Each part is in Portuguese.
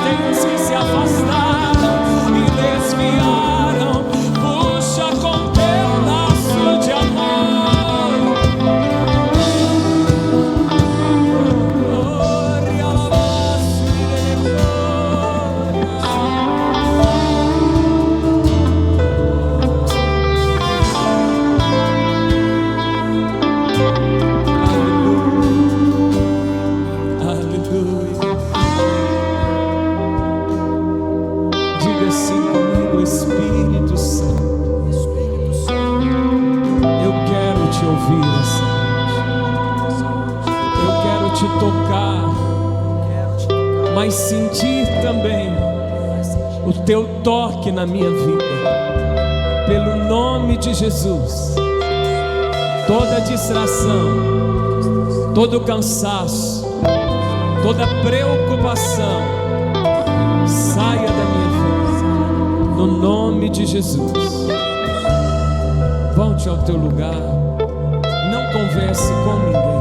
tem os que se afastaram e desviaram. Puxa com teu laço de amor. Mas sentir também o teu toque na minha vida, pelo nome de Jesus. Toda distração, todo cansaço, toda preocupação saia da minha vida, no nome de Jesus. Volte ao teu lugar, não converse com ninguém.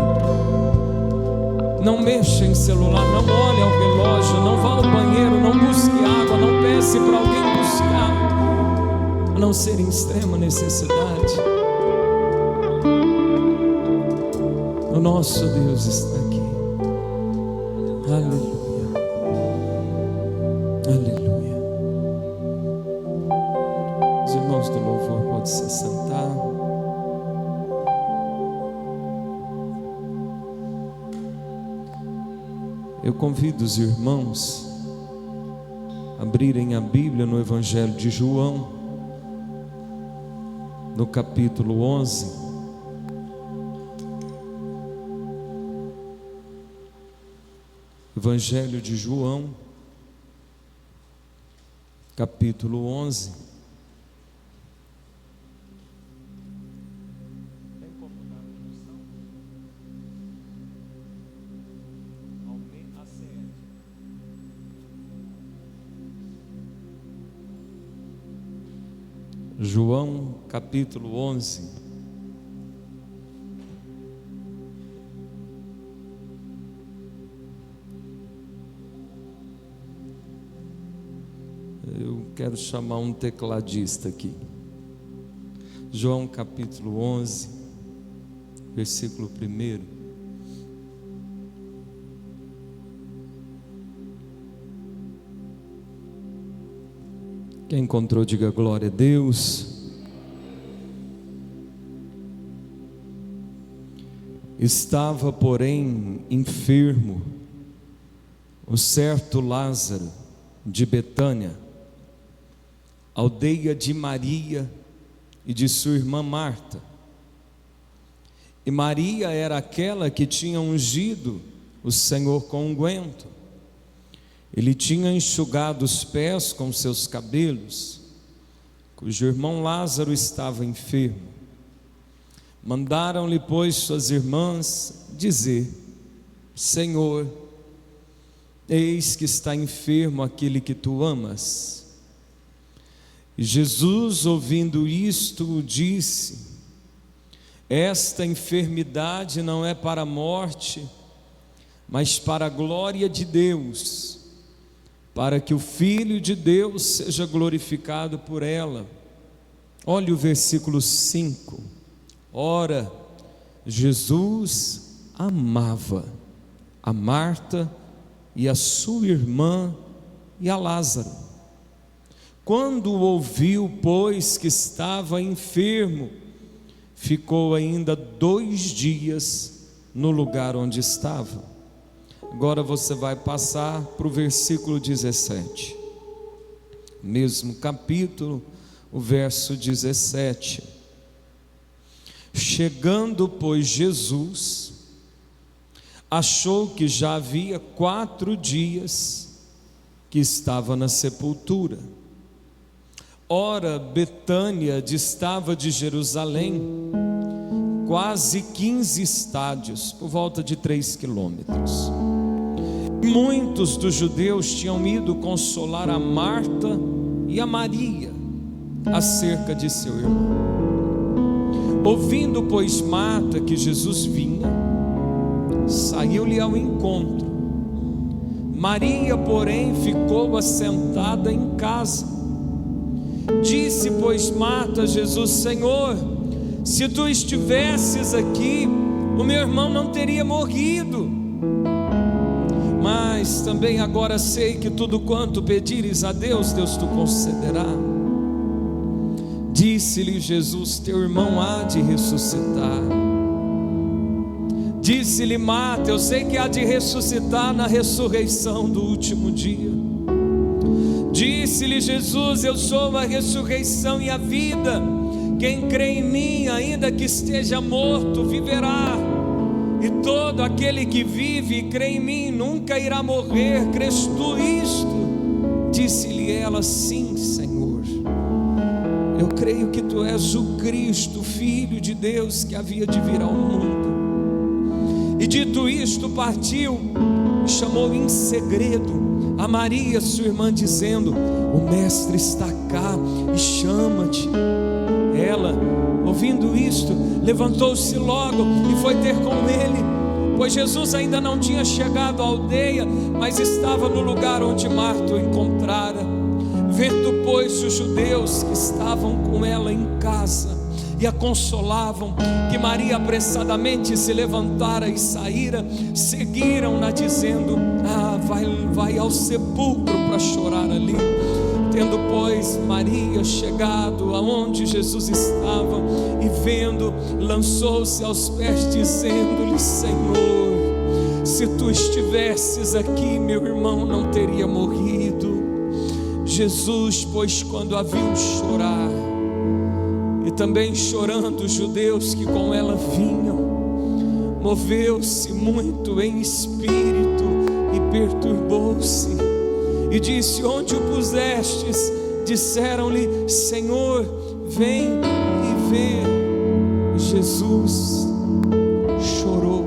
Não mexa em celular, não olhe ao relógio, não vá ao banheiro, não busque água, não peça para alguém buscar, a não ser em extrema necessidade. O nosso Deus está aqui. Aleluia, aleluia. Os irmãos do louvor podem se sentar. Eu convido os irmãos a abrirem a Bíblia no Evangelho de João, no capítulo 11. Evangelho de João, capítulo 11. João capítulo 11. Eu quero chamar um tecladista aqui. João capítulo 11, versículo 1. Quem encontrou, diga glória a Deus. Estava, porém, enfermo o certo Lázaro de Betânia, aldeia de Maria e de sua irmã Marta. E Maria era aquela que tinha ungido o Senhor com unguento. Ele tinha enxugado os pés com seus cabelos, cujo irmão Lázaro estava enfermo. Mandaram-lhe, pois, suas irmãs dizer: Senhor, eis que está enfermo aquele que tu amas. E Jesus, ouvindo isto, disse: esta enfermidade não é para a morte, mas para a glória de Deus, para que o Filho de Deus seja glorificado por ela. Olha o versículo 5. Ora, Jesus amava a Marta e a sua irmã e a Lázaro. Quando ouviu, pois, que estava enfermo, ficou ainda 2 dias no lugar onde estava. Agora você vai passar para o versículo 17, mesmo capítulo, o verso 17. Chegando, pois, Jesus, achou que já havia 4 dias que estava na sepultura. Ora, Betânia distava de Jerusalém quase 15 estádios, por volta de 3 quilômetros. Muitos dos judeus tinham ido consolar a Marta e a Maria acerca de seu irmão. Ouvindo, pois, Marta que Jesus vinha, saiu-lhe ao encontro, Maria, porém, ficou assentada em casa. Disse, pois, Marta a Jesus: Senhor, se tu estivesses aqui, o meu irmão não teria morrido. Mas também agora sei que tudo quanto pedires a Deus, Deus te concederá. Disse-lhe Jesus: teu irmão há de ressuscitar. Disse-lhe Marta: eu sei que há de ressuscitar na ressurreição do último dia. Disse-lhe Jesus: eu sou a ressurreição e a vida. Quem crê em mim, ainda que esteja morto, viverá. E todo aquele que vive e crê em mim nunca irá morrer. Crês tu isto? Disse-lhe ela: sim, Senhor. Eu creio que tu és o Cristo, Filho de Deus, que havia de vir ao mundo. E dito isto, partiu e chamou em segredo a Maria, sua irmã, dizendo: o mestre está cá e chama-te. Ela, ouvindo isto, levantou-se logo e foi ter com ele, pois Jesus ainda não tinha chegado à aldeia, mas estava no lugar onde Marta o encontrara. Vendo, pois, os judeus que estavam com ela em casa e a consolavam, que Maria apressadamente se levantara e saíra, seguiram-na dizendo: vai ao sepulcro para chorar ali. Tendo, pois, Maria chegado aonde Jesus estava e vendo, lançou-se aos pés, dizendo-lhe: Senhor, se tu estivesses aqui, meu irmão não teria morrido. Jesus, pois, quando a viu chorar, e também chorando os judeus que com ela vinham, moveu-se muito em espírito e perturbou-se, e disse: onde o pusestes? Disseram-lhe: Senhor, vem e vê. Jesus chorou.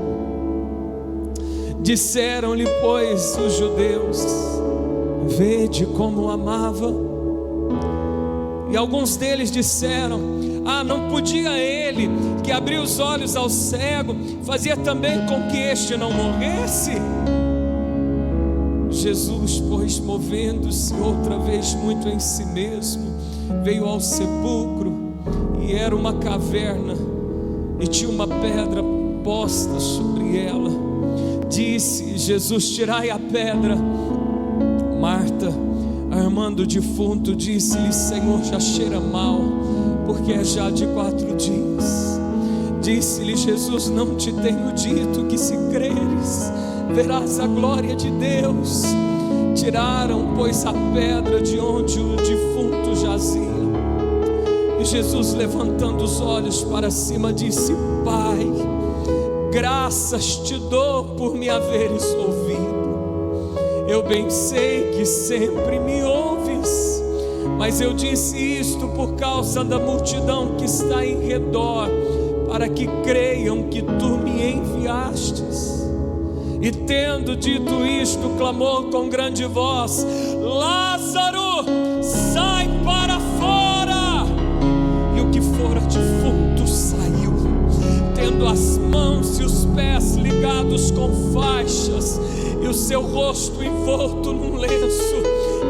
Disseram-lhe, pois, os judeus: vede como o amava. E alguns deles disseram: não podia ele, que abriu os olhos ao cego, fazia também com que este não morresse? Jesus, pois, movendo-se outra vez muito em si mesmo, veio ao sepulcro, e era uma caverna, e tinha uma pedra posta sobre ela. Disse Jesus: tirai a pedra. Marta, a irmã do defunto, disse-lhe: Senhor, já cheira mal, porque é já de 4 dias. Disse-lhe Jesus: não te tenho dito que, se creres, verás a glória de Deus? Tiraram, pois, a pedra de onde o defunto jazia. E Jesus, levantando os olhos para cima, disse: Pai, graças te dou por me haveres ouvido. Eu bem sei que sempre me ouves, mas eu disse isto por causa da multidão que está em redor, para que creiam que tu me enviastes. E tendo dito isto, clamou com grande voz: Lázaro, sai para fora! E o que fora defunto saiu, tendo as mãos e os pés ligados com faixas, e o seu rosto envolto num lenço.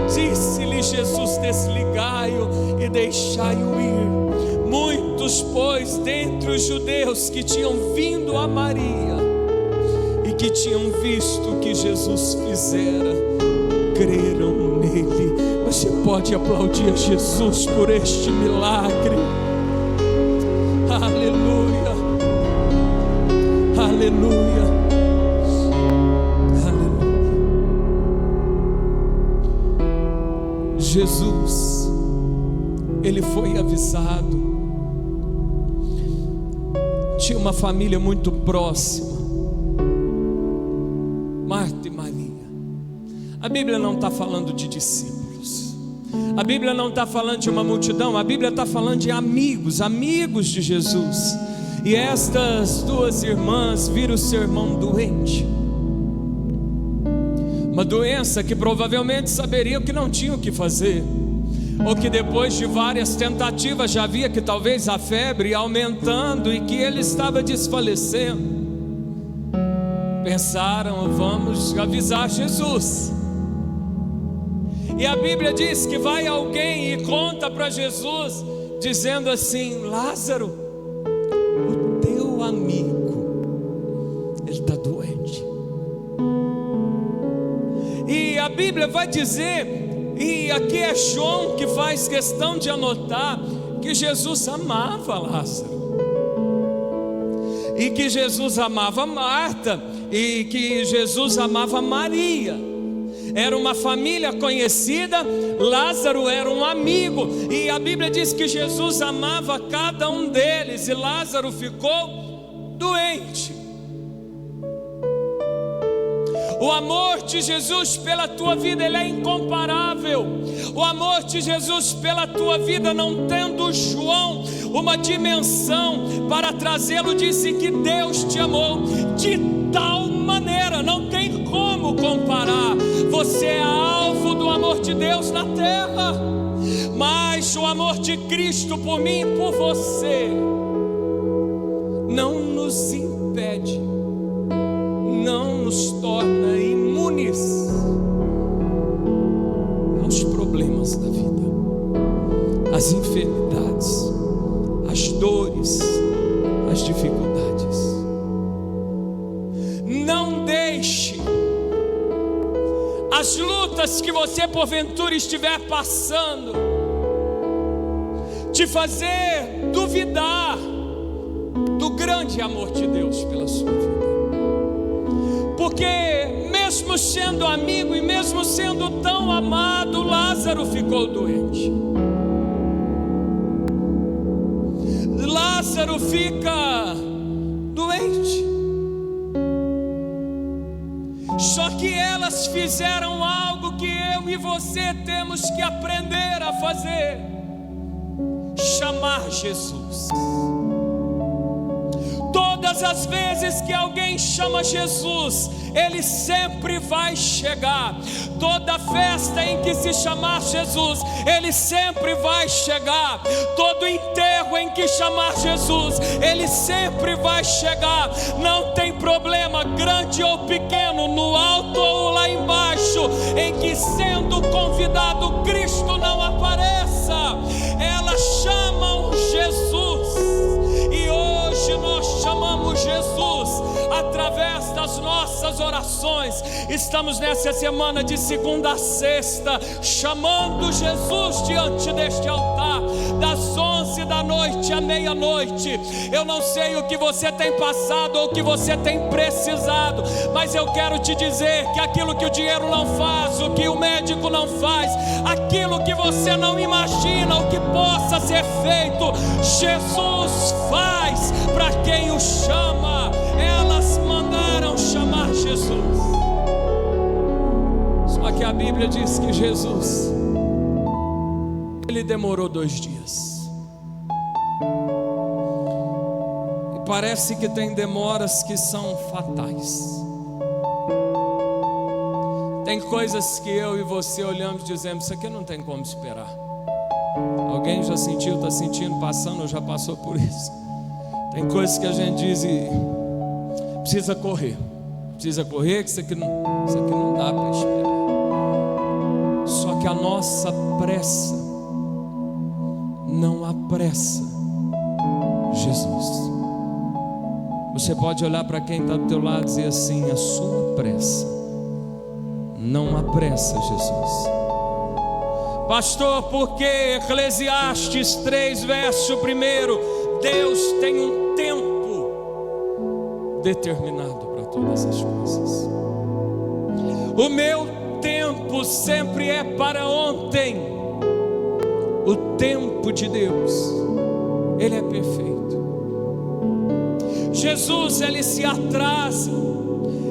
Disse-lhe Jesus: desligai-o e deixai-o ir. Muitos, pois, dentre os judeus que tinham vindo a Maria e que tinham visto o que Jesus fizera, creram nele. Você pode aplaudir a Jesus por este milagre. Aleluia, aleluia, aleluia. Jesus, ele foi avisado. Tinha uma família muito próxima, Marta e Maria. A Bíblia não está falando de discípulos, a Bíblia não está falando de uma multidão, a Bíblia está falando de amigos, amigos de Jesus. E estas 2 irmãs viram seu irmão doente, uma doença que provavelmente saberiam que não tinham o que fazer, ou que depois de várias tentativas já via que talvez a febre ia aumentando e que ele estava desfalecendo. pensaram: vamos avisar Jesus. E a Bíblia diz que vai alguém e conta para Jesus, dizendo assim: Lázaro, o teu amigo, ele está doente. E a Bíblia vai dizer, e aqui é João que faz questão de anotar, que Jesus amava Lázaro, e que Jesus amava Marta, e que Jesus amava Maria. Era uma família conhecida. Lázaro era um amigo, e a Bíblia diz que Jesus amava cada um deles, e Lázaro ficou doente. O amor de Jesus pela tua vida, ele é incomparável. O amor de Jesus pela tua vida, não tendo João uma dimensão para trazê-lo, disse que Deus te amou de tal maneira, não tem como comparar. Você é alvo do amor de Deus na terra, mas o amor de Cristo por mim e por você não nos impede, não nos torna imunes aos problemas da vida, às enfermidades, às dores, às dificuldades. Não deixe as lutas que você porventura estiver passando te fazer duvidar do grande amor de Deus pela sua vida. Porque mesmo sendo amigo e mesmo sendo tão amado, Lázaro ficou doente. Lázaro fica doente. Só que elas fizeram algo que eu e você temos que aprender a fazer: chamar Jesus. Todas as vezes que alguém chama Jesus, ele sempre vai chegar. Toda festa em que se chamar Jesus, ele sempre vai chegar. Todo enterro em que chamar Jesus, ele sempre vai chegar. Não tem problema, grande ou pequeno, no alto ou lá embaixo, em que sendo convidado Cristo não apareça. Elas chamam Jesus, e hoje nós chamamos Jesus através das nossas orações. Estamos nessa semana de segunda a sexta, chamando Jesus diante deste altar, das 11 da noite à meia-noite. Eu não sei o que você tem passado ou o que você tem precisado, mas eu quero te dizer que aquilo que o dinheiro não faz, o que o médico não faz, aquilo que você não imagina, o que possa ser feito, Jesus faz para quem o chama. Elas mandaram chamar Jesus. Só que a Bíblia diz que Jesus, ele demorou 2 dias. E parece que tem demoras que são fatais. Tem coisas que eu e você olhamos e dizemos: isso aqui não tem como esperar. Alguém já sentiu, está sentindo, passando ou já passou por isso? Tem coisas que a gente diz e precisa correr, que isso aqui não dá para esperar. Só que a nossa pressa não apressa Jesus. Você pode olhar para quem está do teu lado e dizer assim: a sua pressa não apressa Jesus. Pastor, porque Eclesiastes 3, verso 1, Deus tem um tempo determinado para todas as coisas. O meu tempo sempre é para ontem. O tempo de Deus, ele é perfeito. Jesus, ele se atrasa.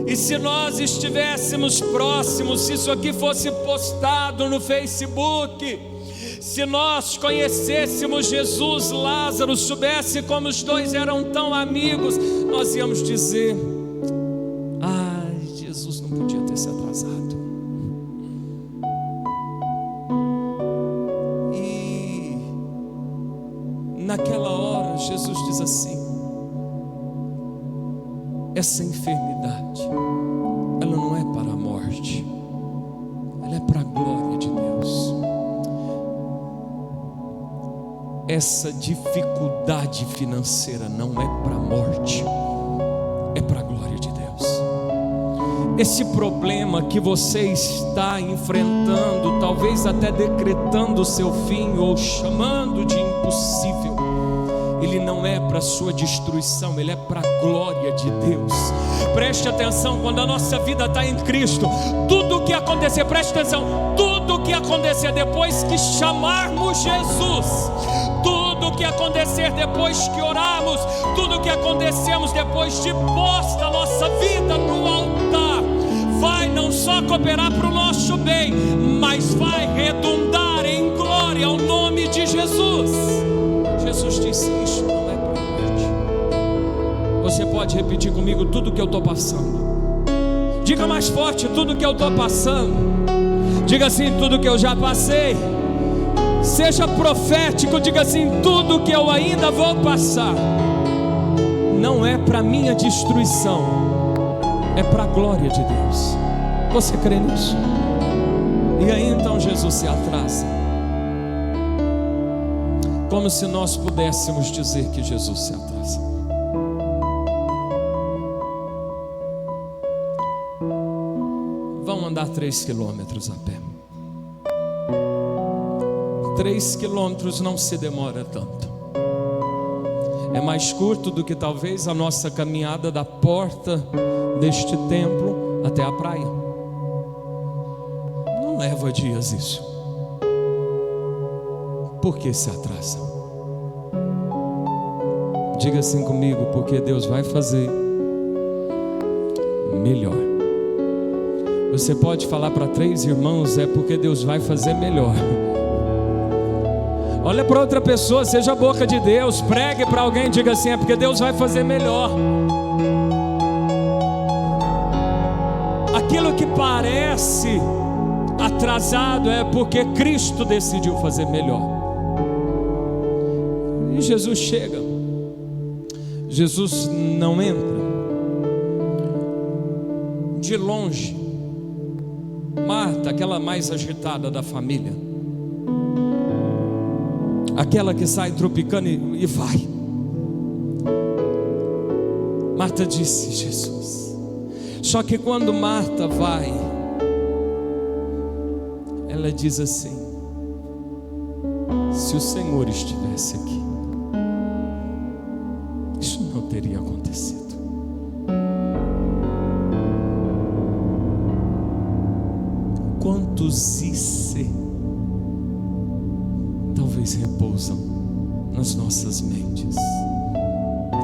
E se nós estivéssemos próximos, se isso aqui fosse postado no Facebook, se nós conhecêssemos Jesus, Lázaro, soubesse como os dois eram tão amigos, nós íamos dizer: ai, Jesus não podia ter se atrasado. E naquela hora Jesus diz assim: essa enfermidade, ela não é para a morte, ela é para a glória de Deus. Essa dificuldade financeira não é para a morte, é para a glória de Deus. Esse problema que você está enfrentando, talvez até decretando o seu fim ou chamando de impossível, ele não é para a sua destruição, ele é para a glória de Deus. Preste atenção, quando a nossa vida está em Cristo, tudo o que acontecer, preste atenção, tudo o que acontecer depois que chamarmos Jesus, tudo o que acontecer depois que orarmos, tudo o que acontecemos depois de posta a nossa vida no altar, vai não só cooperar para o nosso bem, mas vai redundar em glória ao nome de Jesus. Jesus disse: isso não é para a morte. Você pode repetir comigo tudo que eu estou passando? Diga mais forte: tudo que eu estou passando. Diga assim: tudo que eu já passei. Seja profético, diga assim: tudo que eu ainda vou passar não é para minha destruição, é para a glória de Deus. Você crê nisso? E aí então Jesus se atrasa, como se nós pudéssemos dizer que Jesus se atrasa. Vão andar 3 quilômetros a pé. 3 quilômetros não se demora tanto. É mais curto do que talvez a nossa caminhada da porta deste templo até a praia. Não leva dias isso. Por que se atrasa? Diga assim comigo: porque Deus vai fazer melhor. Você pode falar para 3 irmãos: é porque Deus vai fazer melhor. Olha para outra pessoa, seja a boca de Deus, pregue para alguém, diga assim: é porque Deus vai fazer melhor. Aquilo que parece atrasado é porque Cristo decidiu fazer melhor. E Jesus chega. Jesus não entra. De longe, Marta, aquela mais agitada da família, aquela que sai tropicando e vai. Marta disse: Jesus. Só que quando Marta vai, ela diz assim: se o Senhor estivesse aqui, isso não teria acontecido. Quantos IC talvez repousam nas nossas mentes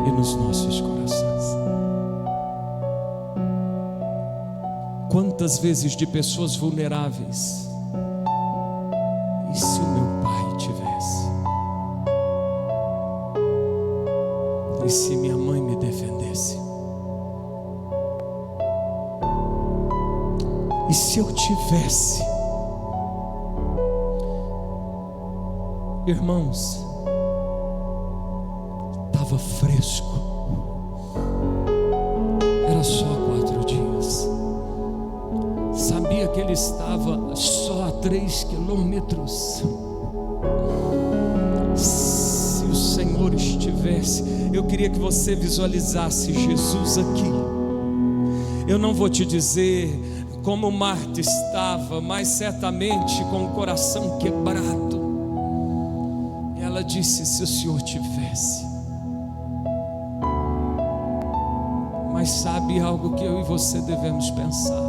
e nos nossos corações? Quantas vezes de pessoas vulneráveis: e se o meu pai tivesse? E se minha mãe me defendesse? E se eu tivesse? Irmãos, estava fresco, era só 4 dias, sabia que ele estava só a 3 quilômetros. Se o Senhor estivesse, eu queria que você visualizasse Jesus aqui. Eu não vou te dizer como Marta estava, mas certamente com o coração quebrado. Ela disse: se o Senhor tivesse. Mas sabe algo que eu e você devemos pensar?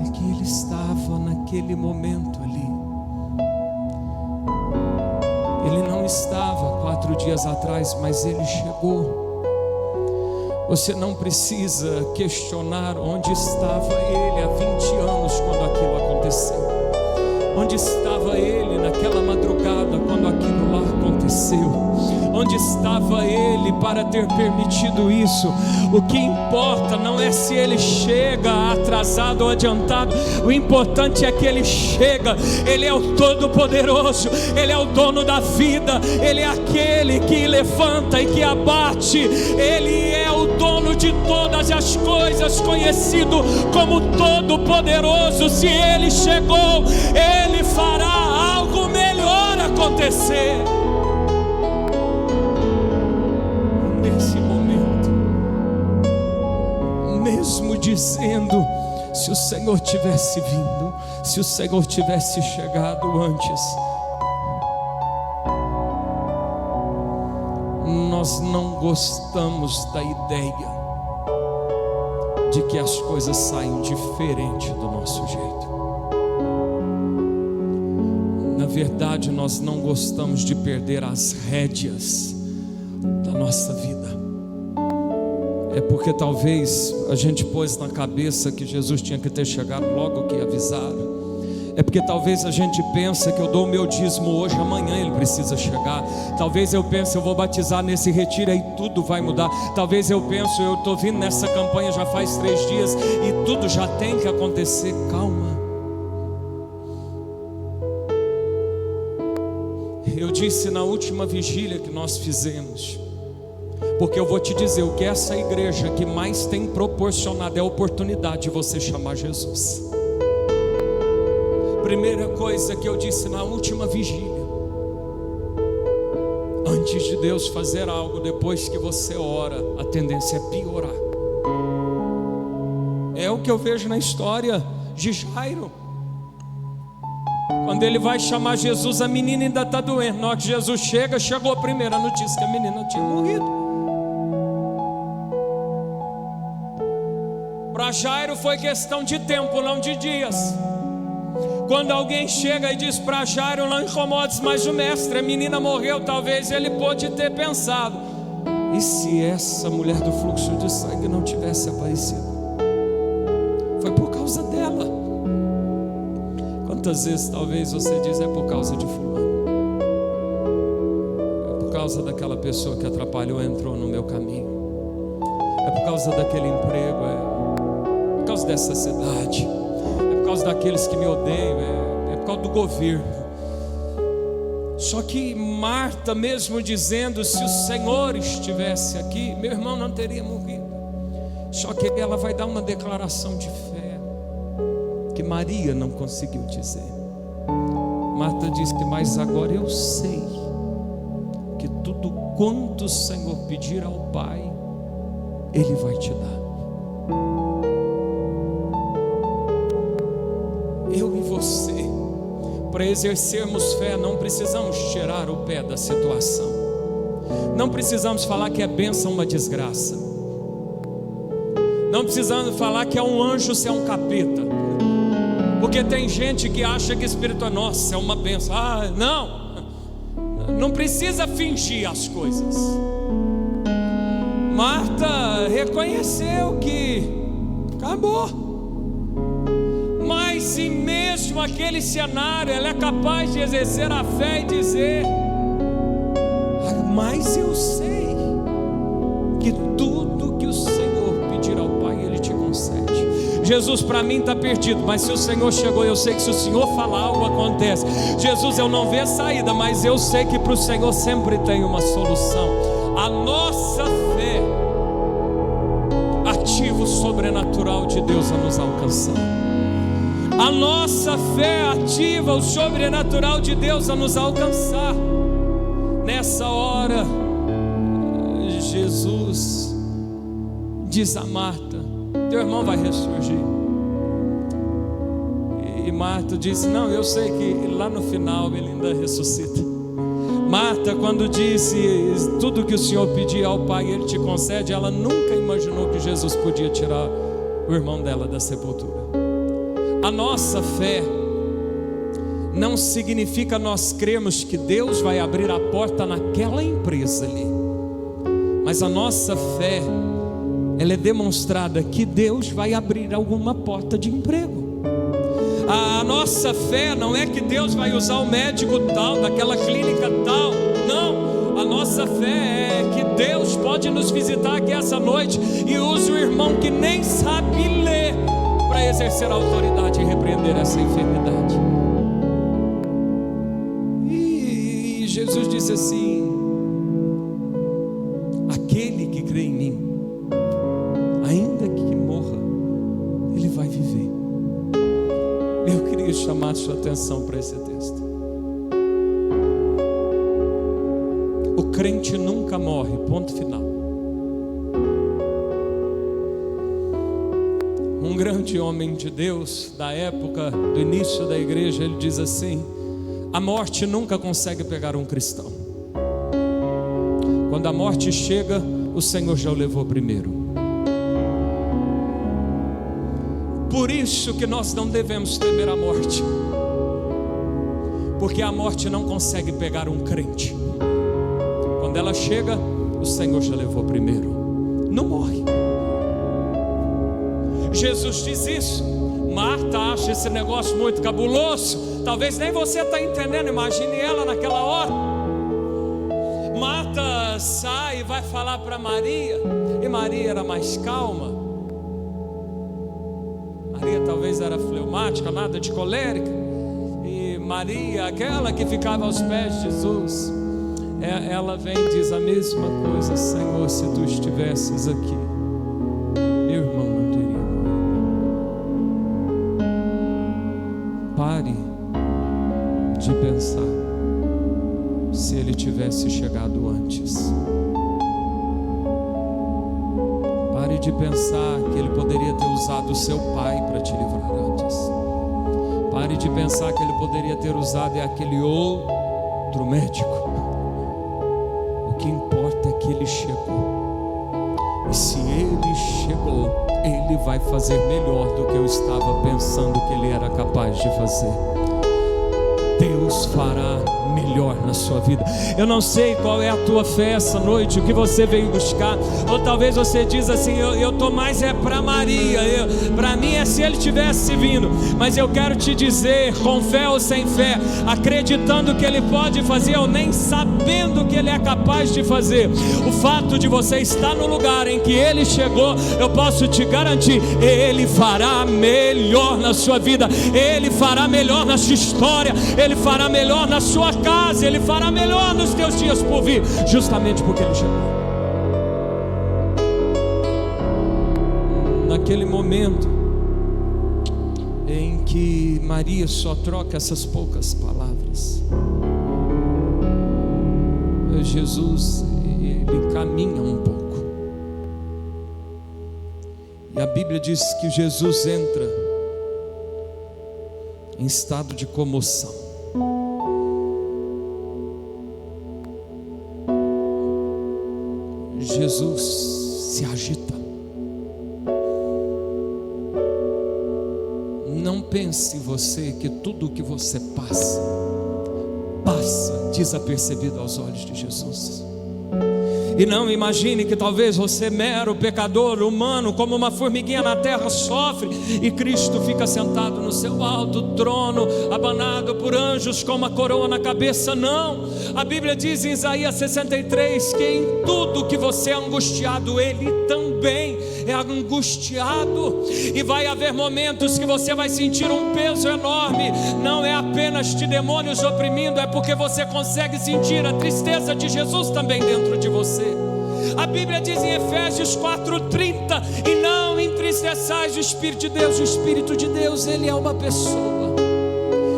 É que ele estava naquele momento ali. Ele não estava 4 dias atrás, mas ele chegou. Você não precisa questionar onde estava ele há 20 anos quando aquilo aconteceu. Onde estava ele naquela madrugada quando aquilo lá aconteceu? onde estava ele para ter permitido isso. O que importa não é se ele chega atrasado ou adiantado, o importante é que ele chega. Ele é o Todo-Poderoso, ele é o dono da vida, ele é aquele que levanta e que abate, ele é o dono de todas as coisas, conhecido como Todo-Poderoso. Se ele chegou, ele fará algo melhor acontecer. Nesse momento, mesmo dizendo, se o Senhor tivesse vindo, se o Senhor tivesse chegado antes, nós não gostamos da ideia de que as coisas saiam diferente do nosso jeito. Na verdade, nós não gostamos de perder as rédeas da nossa vida. É porque talvez a gente pôs na cabeça que Jesus tinha que ter chegado logo que avisaram. É porque talvez a gente pensa que eu dou o meu dízimo hoje, amanhã ele precisa chegar. Talvez eu pense, eu vou batizar nesse retiro e tudo vai mudar. Talvez eu pense, eu estou vindo nessa campanha já faz 3 dias e tudo já tem que acontecer. Calma. Eu disse na última vigília que nós fizemos, porque eu vou te dizer, o que essa igreja que mais tem proporcionado é a oportunidade de você chamar Jesus. Primeira coisa que eu disse na última vigília: antes de Deus fazer algo, depois que você ora, a tendência é piorar. É o que eu vejo na história de Jairo. Quando ele vai chamar Jesus, a menina ainda está doente. Na hora que Jesus chega, chegou a primeira notícia que a menina tinha morrido. Para Jairo foi questão de tempo, não de dias. Quando alguém chega e diz para Jairo: não incomodes mais o mestre, a menina morreu, talvez ele pôde ter pensado: e se essa mulher do fluxo de sangue não tivesse aparecido? Foi por causa dela. Quantas vezes talvez você diz: é por causa de fulano, é por causa daquela pessoa que atrapalhou, entrou no meu caminho, é por causa daquele emprego, é por causa dessa cidade, por causa daqueles que me odeiam, é por causa do governo. Só que Marta, mesmo dizendo: se o Senhor estivesse aqui, meu irmão não teria morrido. Só que ela vai dar uma declaração de fé que Maria não conseguiu dizer. Marta disse: mas agora eu sei que tudo quanto o Senhor pedir ao Pai, Ele vai te dar. Eu e você, para exercermos fé, não precisamos tirar o pé da situação. Não precisamos falar que é bênção uma desgraça. Não precisamos falar que é um anjo se é um capeta. Porque tem gente que acha que espírito é nossa, é uma bênção. Não precisa fingir as coisas. Marta reconheceu que acabou. Mas em mesmo aquele cenário, ela é capaz de exercer a fé e dizer: mas eu sei que tudo que o Senhor pedir ao Pai, Ele te concede. Jesus, para mim está perdido, mas se o Senhor chegou, eu sei que se o Senhor falar, algo acontece. Jesus, eu não vejo saída, mas eu sei que para o Senhor sempre tem uma solução. A nossa fé ativa o sobrenatural de Deus a nos alcançar. A nossa fé ativa o sobrenatural de Deus a nos alcançar. Nessa hora, Jesus diz a Marta: teu irmão vai ressurgir. E Marta disse: não, eu sei que lá no final ele ainda ressuscita. Marta, quando disse tudo que o Senhor pedir ao Pai, Ele te concede, ela nunca imaginou que Jesus podia tirar o irmão dela da sepultura. A nossa fé não significa nós crermos que Deus vai abrir a porta naquela empresa ali, mas a nossa fé, ela é demonstrada que Deus vai abrir alguma porta de emprego. A A nossa fé não é que Deus vai usar o médico tal, daquela clínica tal. Não, a nossa fé é que Deus pode nos visitar aqui essa noite e usa o irmão que nem sabe ler para exercer a autoridade e repreender essa enfermidade. E Jesus disse assim: aquele que crê em mim, ainda que morra, ele vai viver. Eu queria chamar a sua atenção para esse texto. O crente nunca morre, ponto final. Um grande homem de Deus da época do início da igreja, ele diz assim: a morte nunca consegue pegar um cristão. Quando a morte chega, o Senhor já o levou primeiro. Por isso que nós não devemos temer a morte, porque a morte não consegue pegar um crente. Quando ela chega, o Senhor já levou primeiro. Não morre. Jesus diz isso. Marta acha esse negócio muito cabuloso. Talvez nem você está entendendo. Imagine ela naquela hora. Marta sai e vai falar para Maria. E Maria era mais calma. Maria talvez era fleumática, nada de colérica. E Maria, aquela que ficava aos pés de Jesus, ela vem e diz a mesma coisa: Senhor, se tu estivesses aqui, meu irmão não teria morrido. Pare de pensar se ele tivesse chegado antes. Pare de pensar que ele poderia ter usado o seu pai para te livrar antes. Pare de pensar que ele poderia ter usado aquele outro médico. O que importa é que ele chegou. E se ele chegou, ele vai fazer melhor do que eu estava pensando que ele era capaz de fazer. Deus fará melhor na sua vida. Eu não sei qual é a tua fé essa noite, o que você veio buscar. Ou talvez você diz assim: eu estou mais para Maria, para mim é se ele tivesse vindo. Mas eu quero te dizer, com fé ou sem fé, acreditando que ele pode fazer ou nem sabendo que ele é capaz de fazer, o fato de você estar no lugar em que ele chegou, eu posso te garantir, ele fará melhor na sua vida. Ele fará melhor na sua história. Ele fará melhor na sua casa. Ele fará melhor nos teus dias por vir, justamente porque ele chegou. Naquele momento em que Maria só troca essas poucas palavras, Jesus, ele caminha um pouco, e a Bíblia diz que Jesus entra em estado de comoção. Jesus se agita. Não pense você que tudo o que você passa desapercebido aos olhos de Jesus. E não imagine que talvez você, mero pecador humano, como uma formiguinha na terra, sofre e Cristo fica sentado no seu alto trono, abanado por anjos com uma coroa na cabeça. Não, a Bíblia diz em Isaías 63 que em tudo que você é angustiado, Ele também é angustiado. E vai haver momentos que você vai sentir um peso enorme. Não é apenas de demônios oprimindo, é porque você consegue sentir a tristeza de Jesus também dentro de você. A Bíblia diz em Efésios 4:30: e não entristeçais o Espírito de Deus. O Espírito de Deus, Ele é uma pessoa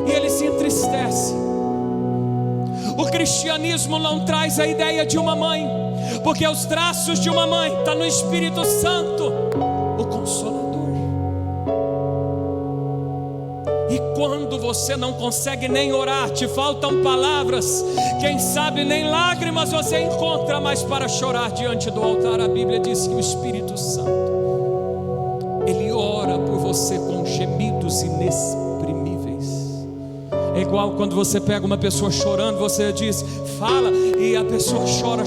e Ele se entristece. O cristianismo não traz a ideia de uma mãe, porque os traços de uma mãe estão no Espírito Santo, o Consolador. E quando você não consegue nem orar, te faltam palavras, quem sabe nem lágrimas você encontra mais para chorar diante do altar, a Bíblia diz que o Espírito Santo, Ele ora por você com gemidos inexprimíveis. É igual quando você pega uma pessoa chorando, você diz, fala, e a pessoa chora,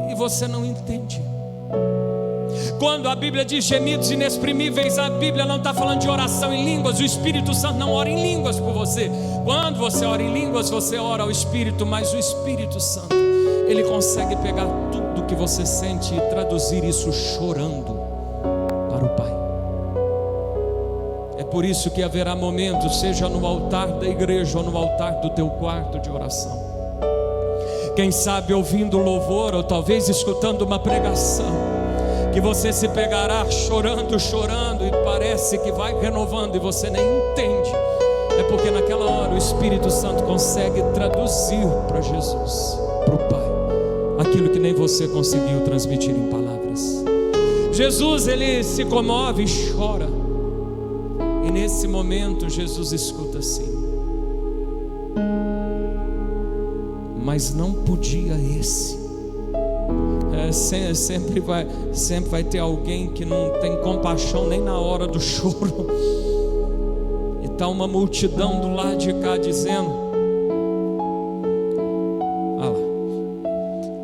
e você não entende. Quando a Bíblia diz gemidos inexprimíveis, a Bíblia não está falando de oração em línguas. O Espírito Santo não ora em línguas por você. Quando você ora em línguas, você ora ao Espírito, mas o Espírito Santo, ele consegue pegar tudo que você sente e traduzir isso chorando para o Pai. É por isso que haverá momentos, seja no altar da igreja ou no altar do teu quarto de oração, quem sabe ouvindo louvor ou talvez escutando uma pregação, que você se pegará chorando e parece que vai renovando e você nem entende. É porque naquela hora o Espírito Santo consegue traduzir para Jesus, para o Pai, aquilo que nem você conseguiu transmitir em palavras. Jesus, ele se comove e chora, e nesse momento Jesus escuta assim: mas não podia esse. Sempre vai ter alguém que não tem compaixão nem na hora do choro, e está uma multidão do lado de cá dizendo: ah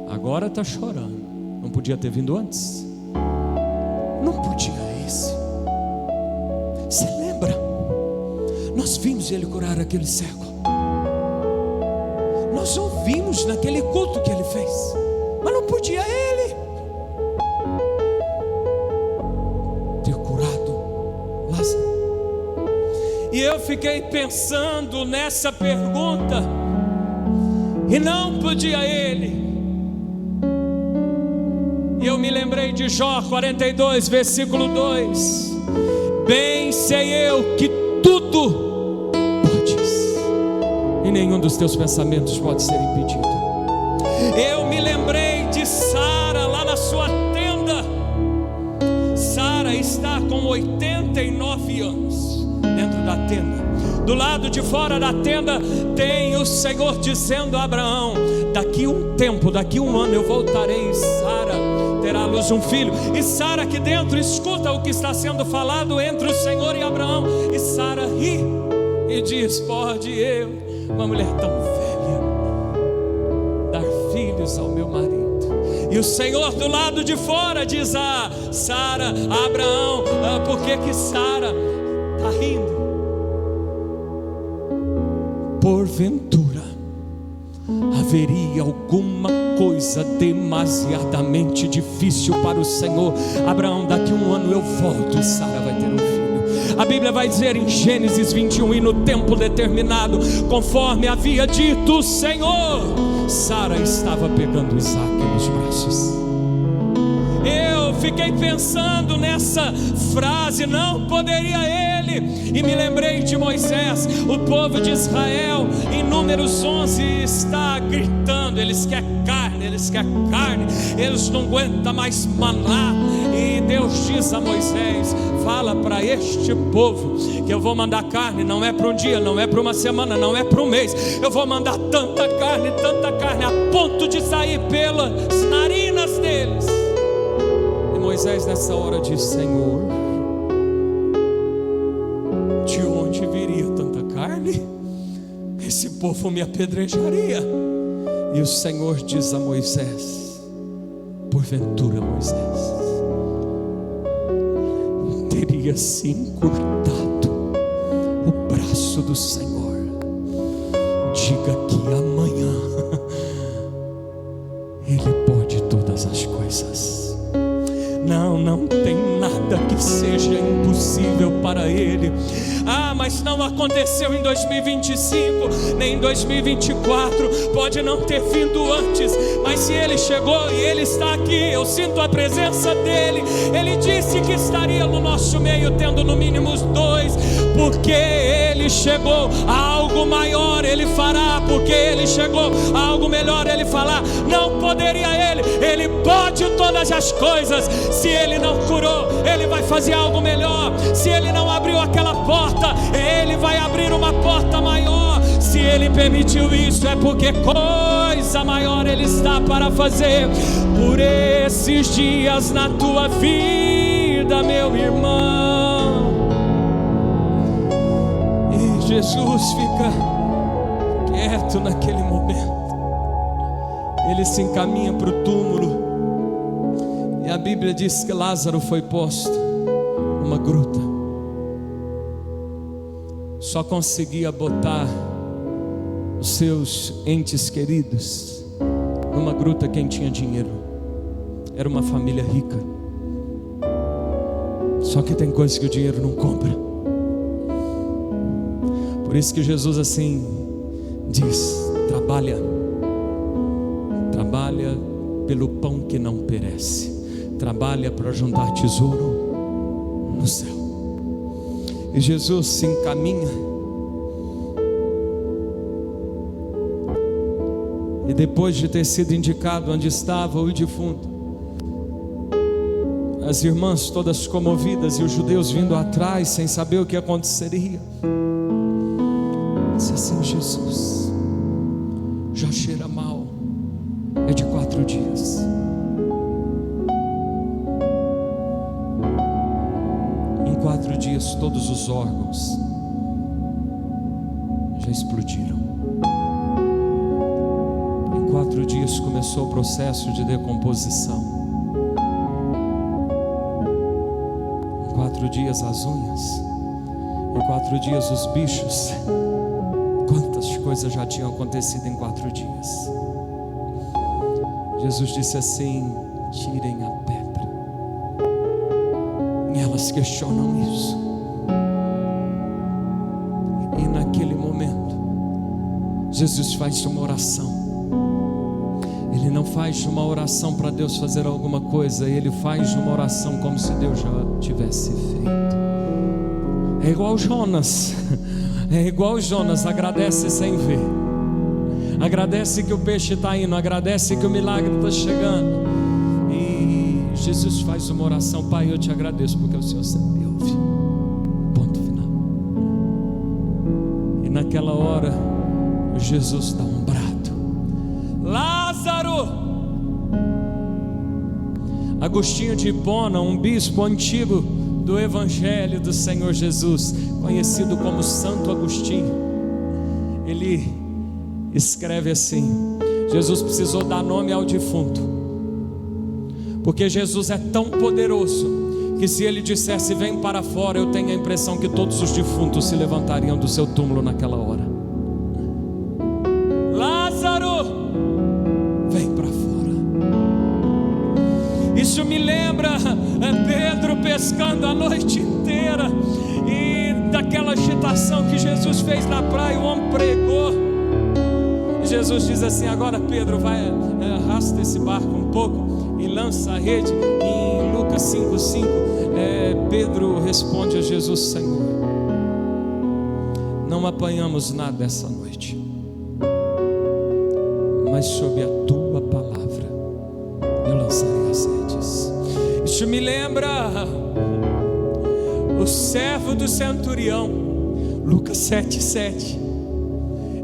lá, agora está chorando, não podia ter vindo antes? Não podia esse. Você lembra? Nós vimos ele curar aquele cego, nós ouvimos naquele culto que ele fez, mas não podia ele ter curado Lázaro. E eu fiquei pensando nessa pergunta, e não podia ele. E eu me lembrei de Jó 42, versículo 2: bem sei eu que tudo podes, e nenhum dos teus pensamentos pode ser impedido. Eu me lembrei de Sara lá na sua tenda. Sara está com 89 anos dentro da tenda. Do lado de fora da tenda tem o Senhor dizendo a Abraão: daqui um tempo, daqui um ano eu voltarei, e Sara terá à luz um filho. E Sara aqui dentro escuta o que está sendo falado entre o Senhor e Abraão, e Sara ri e diz: pode eu, uma mulher tão velha, dar filhos ao meu marido? E o Senhor do lado de fora diz a Sara, a Abraão: por que Sara está rindo? Porventura haveria alguma coisa demasiadamente difícil para o Senhor? Abraão, daqui um ano eu volto e Sara vai ter um filho. A Bíblia vai dizer em Gênesis 21: e no tempo determinado, conforme havia dito o Senhor, Sara estava pegando Isaac nos braços. Eu fiquei pensando nessa frase: não poderia ele, e me lembrei de Moisés. O povo de Israel em Números 11 está gritando, eles querem carne, eles não aguentam mais maná. E Deus diz a Moisés: fala para este povo que eu vou mandar carne, não é para um dia, não é para uma semana, não é para um mês. Eu vou mandar tanta carne, a ponto de sair pelas narinas deles. E Moisés nessa hora diz: Senhor, de onde viria tanta carne? Esse povo me apedrejaria. E o Senhor diz a Moisés: porventura, Moisés, teria se encurtado o braço do Senhor? Diga que amanhã Ele pode todas as coisas. Não tem nada que seja impossível para Ele. Mas não aconteceu em 2025, nem em 2024, pode não ter vindo antes, mas se Ele chegou e Ele está aqui, eu sinto a presença dEle. Ele disse que estaria no nosso meio, tendo no mínimo 2, porque Ele chegou a algo maior, Ele fará, porque Ele chegou a algo melhor, Ele fará. Não poderia Ele pode todas as coisas. Se Ele não curou, Ele vai fazer algo melhor. Se Ele não abriu aquela porta, Ele vai abrir uma porta maior. Se Ele permitiu isso, é porque coisa maior Ele está para fazer por esses dias na tua vida, meu irmão. E Jesus fica quieto naquele momento. Ele se encaminha para o túmulo. E a Bíblia diz que Lázaro foi posto numa gruta. Só conseguia botar os seus entes queridos numa gruta quem tinha dinheiro. Era uma família rica. Só que tem coisas que o dinheiro não compra. Por isso que Jesus assim diz: trabalha pelo pão que não perece, trabalha para juntar tesouro no céu. E Jesus se encaminha, e depois de ter sido indicado onde estava o defunto, as irmãs todas comovidas e os judeus vindo atrás sem saber o que aconteceria, disse assim: Jesus, já cheira mal, é de 4 dias. Em 4 dias todos os órgãos já explodiram. Em 4 dias começou o processo de decomposição. Em 4 dias as unhas, em 4 dias os bichos. Quantas coisas já tinham acontecido em 4 dias. Jesus disse assim: tirem a pedra. E elas questionam isso. E naquele momento Jesus faz uma oração. Ele não faz uma oração para Deus fazer alguma coisa, ele faz uma oração como se Deus já tivesse feito. É igual Jonas. É igual Jonas, agradece sem ver. Agradece que o peixe está indo, agradece que o milagre está chegando. E Jesus faz uma oração: Pai, eu te agradeço porque o Senhor sempre me ouve. Ponto final. E naquela hora Jesus dá um brado: Lázaro! Agostinho de Hipona, um bispo antigo do Evangelho do Senhor Jesus, conhecido como Santo Agostinho, ele escreve assim: Jesus precisou dar nome ao defunto, porque Jesus é tão poderoso que se ele dissesse vem para fora, eu tenho a impressão que todos os defuntos se levantariam do seu túmulo naquela hora. Lázaro, vem para fora. Isso me lembra Pedro pescando a noite inteira, e daquela agitação que Jesus fez na praia. O homem pregou, e Jesus diz assim: agora Pedro, vai, arrasta esse barco um pouco e lança a rede. Em Lucas 5:5, Pedro responde a Jesus: Senhor, não apanhamos nada essa noite, mas sob a tua palavra eu lançarei as redes. Isso me lembra o servo do centurião, Lucas 7:7.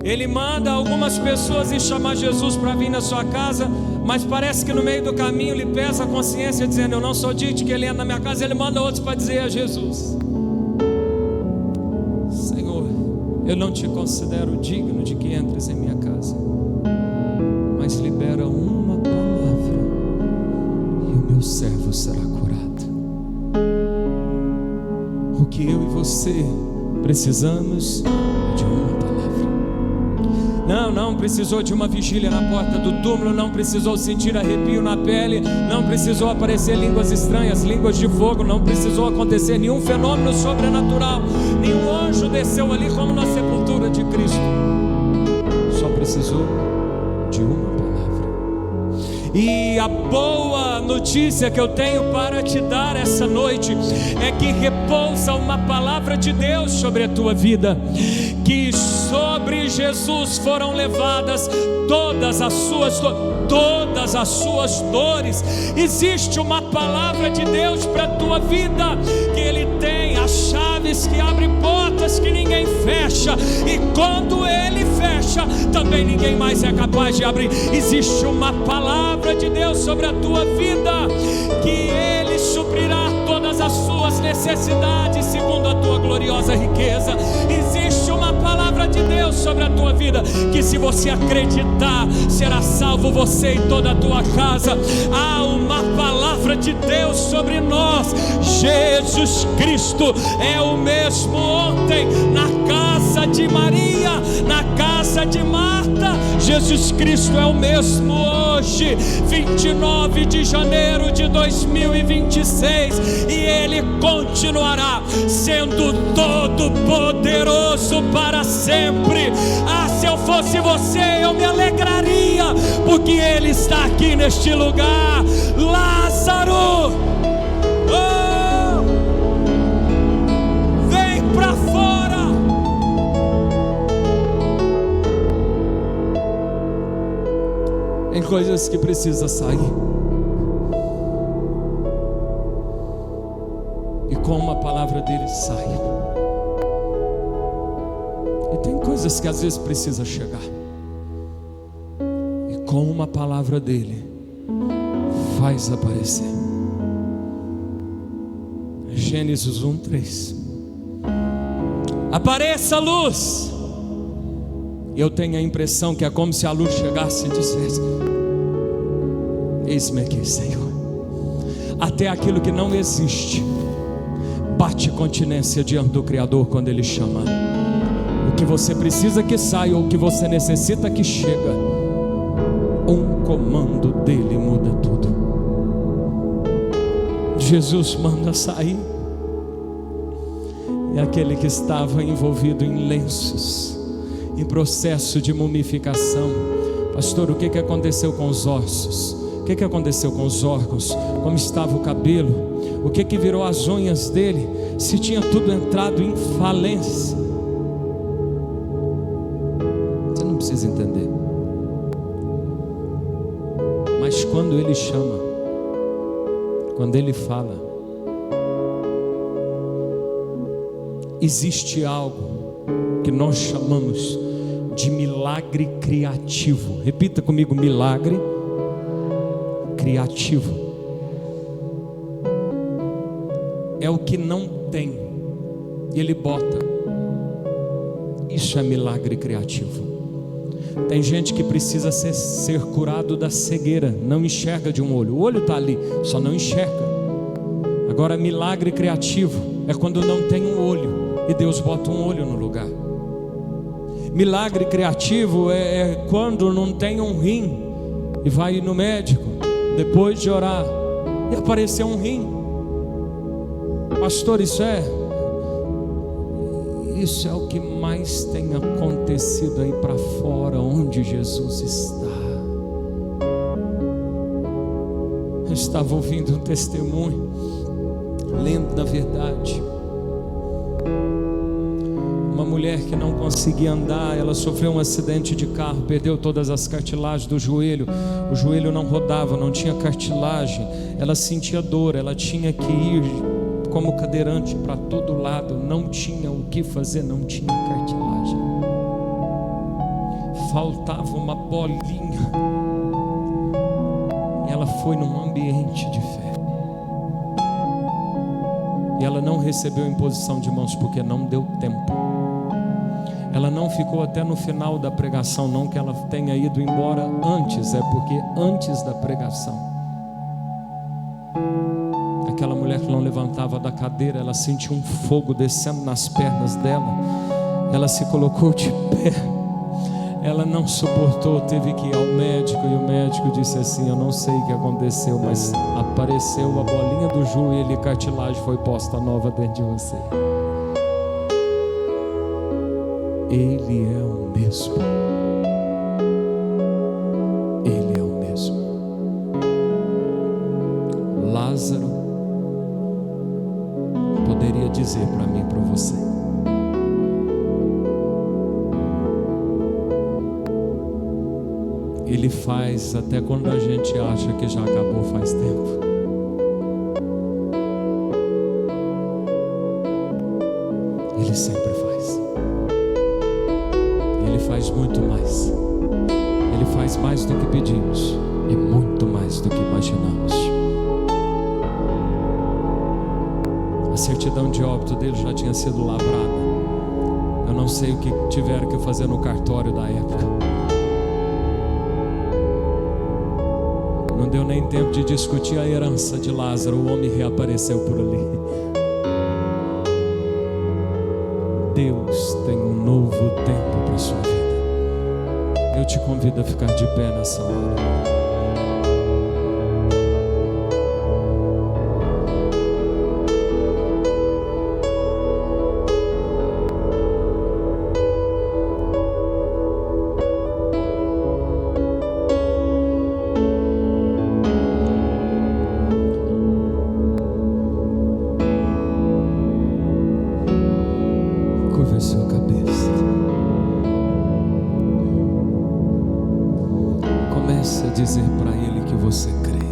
Ele manda algumas pessoas ir chamar Jesus para vir na sua casa, mas parece que no meio do caminho lhe pesa a consciência, dizendo: eu não sou digno que ele entre na minha casa. Ele manda outros para dizer a Jesus: Senhor, eu não te considero digno de que entres em minha casa, mas libera uma palavra e o meu servo será curado. O que eu e você precisamos de uma palavra. Não precisou de uma vigília na porta do túmulo, não precisou sentir arrepio na pele, não precisou aparecer línguas estranhas, línguas de fogo, não precisou acontecer nenhum fenômeno sobrenatural, nenhum anjo desceu ali como na sepultura de Cristo. Só precisou de uma palavra. E a boa notícia que eu tenho para te dar essa noite é que repousa uma palavra de Deus sobre a tua vida, que sobre Jesus foram levadas todas as suas dores. Existe uma palavra de Deus para a tua vida, que Ele tem as chaves que abrem portas que ninguém fecha, e quando Ele fecha, também ninguém mais é capaz de abrir. Existe uma palavra de Deus sobre a tua vida, que Ele suprirá todas as suas necessidades segundo a tua gloriosa riqueza. Existe uma palavra de Deus sobre a tua vida, que se você acreditar, será salvo você e toda a tua casa. Há uma palavra de Deus sobre nós. Jesus Cristo é o mesmo ontem, na casa de Maria, na casa de Marta. Jesus Cristo é o mesmo hoje, 29 de janeiro de 2026, e Ele continuará sendo todo poderoso para sempre. Se eu fosse você, eu me alegraria, porque Ele está aqui neste lugar. Lázaro, vem para fora. Tem coisas que precisa sair, e com a palavra dele sai. E tem coisas que às vezes precisa chegar, e com uma palavra dele faz aparecer. Gênesis 1:3. Apareça a luz. Eu tenho a impressão que é como se a luz chegasse e dissesse: eis-me aqui, Senhor. Até aquilo que não existe bate continência diante do Criador quando Ele chama. O que você precisa que saia, ou o que você necessita que chega, um comando dele muda tudo. Jesus manda sair. É aquele que estava envolvido em lenços, em processo de mumificação. Pastor, o que aconteceu com os ossos? O que aconteceu com os órgãos? Como estava o cabelo? O que virou as unhas dele? Se tinha tudo entrado em falência. Você não precisa entender. Mas quando Ele chama, quando Ele fala, existe algo que nós chamamos de milagre criativo. Repita comigo: milagre criativo. É o que não tem, e Ele bota. Isso é milagre criativo. Tem gente que precisa ser curado da cegueira, não enxerga de um olho. O olho está ali, só não enxerga. Agora, milagre criativo é quando não tem um olho e Deus bota um olho no lugar. Milagre criativo é quando não tem um rim e vai no médico depois de orar e apareceu um rim. Pastor, isso é o que mais tem acontecido aí para fora, onde Jesus está. Eu estava ouvindo um testemunho, lendo na verdade, uma mulher que não conseguia andar. Ela sofreu um acidente de carro, perdeu todas as cartilagens do joelho. O joelho não rodava, não tinha cartilagem. Ela sentia dor, ela tinha que ir como cadeirante para todo lado, não tinha o que fazer, não tinha cartilagem, faltava uma bolinha, e ela foi num ambiente de fé, e ela não recebeu imposição de mãos, porque não deu tempo. Ela não ficou até no final da pregação, não que ela tenha ido embora antes, é porque antes da pregação, aquela mulher que não levantava da cadeira, ela sentiu um fogo descendo nas pernas dela. Ela se colocou de pé. Ela não suportou, teve que ir ao médico, e o médico disse assim: eu não sei o que aconteceu, mas apareceu a bolinha do joelho e a cartilagem foi posta nova dentro de você. Ele é o mesmo. Ele é o mesmo. Lázaro poderia dizer para mim e para você: Ele faz até quando a gente acha que já acabou faz tempo. Ele sempre faz. Ele faz muito mais. Ele faz mais do que pedimos e muito mais do que imaginamos. A certidão de óbito dele já tinha sido lavrada. Eu Não sei o que tiveram que fazer no cartório da época. Não deu nem tempo de discutir a herança de Lázaro. O homem reapareceu por ali. Deus tem um novo tempo para a sua vida. Eu te convido a ficar de pé nessa hora. Curva a sua cabeça. Comece a dizer para Ele que você crê.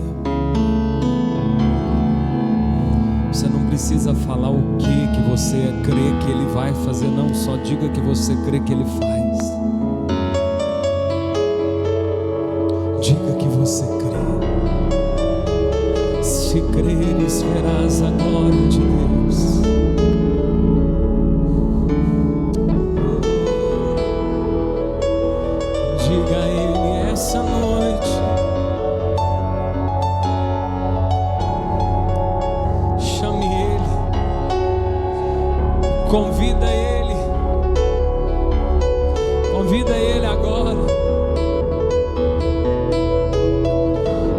Você não precisa falar o que você crê que Ele vai fazer, não. Só diga que você crê que Ele faz. Diga que você crê. Se creres, verás a glória de Deus. Diga a Ele essa noite. Chame Ele. Convida Ele. Convida Ele agora.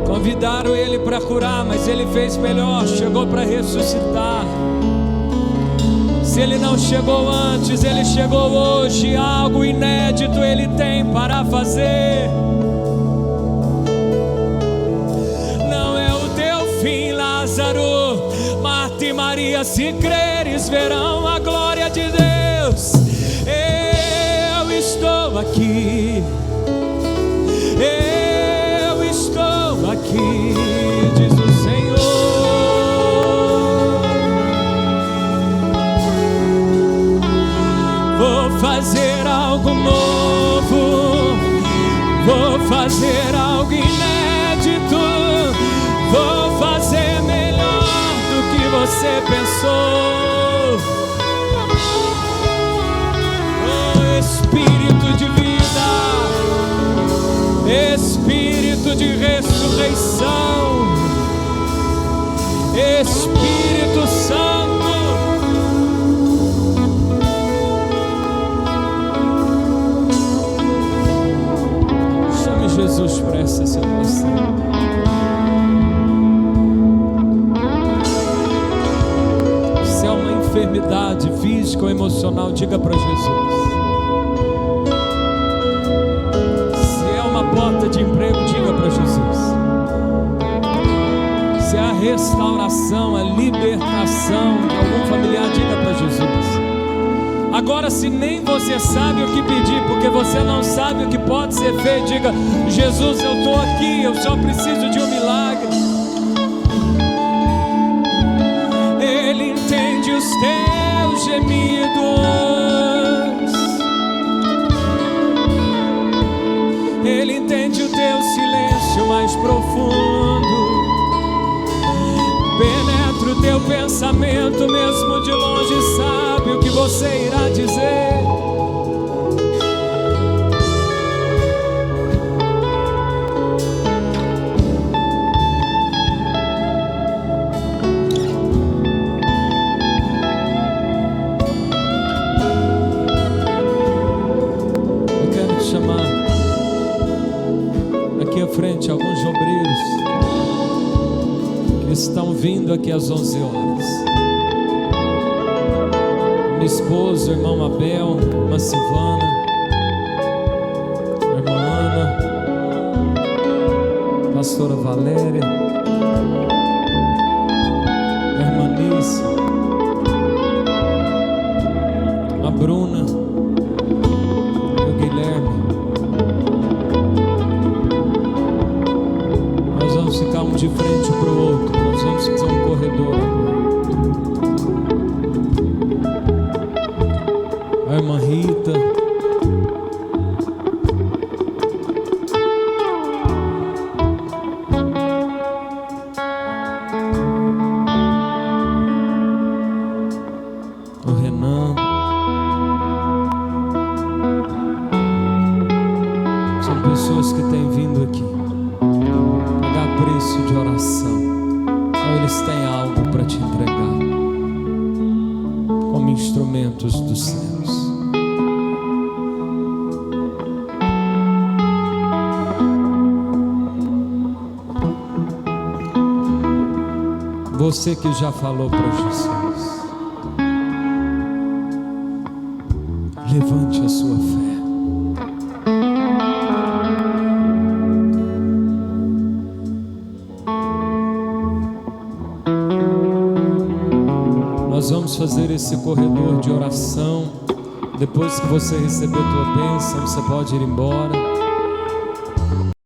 Convidaram Ele para curar, mas Ele fez melhor. Chegou para ressuscitar. Se Ele não chegou antes, Ele chegou hoje. Algo inédito Ele tem para fazer. Não é o teu fim, Lázaro. Marta e Maria, se creres, verão a glória de Deus. Eu estou aqui. Eu estou aqui, diz o Senhor. Vou fazer algo novo, vou fazer algo inédito, vou fazer melhor do que você pensou. Oh, Espírito de vida, Espírito de ressurreição, Espírito Santo. Jesus para essa situação. Se é uma enfermidade física ou emocional, diga para Jesus. Se é uma porta de emprego, diga para Jesus. Se é a restauração, a libertação de algum familiar, diga para Jesus. Agora, se nem você sabe o que pedir, porque você não sabe o que pode ser feito, diga: Jesus, eu estou aqui, eu só preciso de um milagre. Ele entende os teus gemidos, Ele entende o teu silêncio mais profundo. Penetra o teu pensamento, mesmo de longe sabe o que você irá dizer. Eu quero te chamar aqui à frente alguns obreiros que estão vindo aqui às 11 horas. Minha esposa, irmão Abel, irmã Silvana, irmã Ana, pastora Valéria, irmã Nice, a Bruna e o Guilherme. Nós vamos ficar um de frente para o outro. Nós vamos fazer um corredor agora. A irmã Rita, o Renan, São pessoas que têm vindo aqui pagar preço de oração. Então eles têm algo para te entregar como instrumentos dos céus. Você que já falou para Jesus, levante a sua fé. Nós vamos fazer esse corredor de oração. Depois que você receber a tua bênção, você pode ir embora.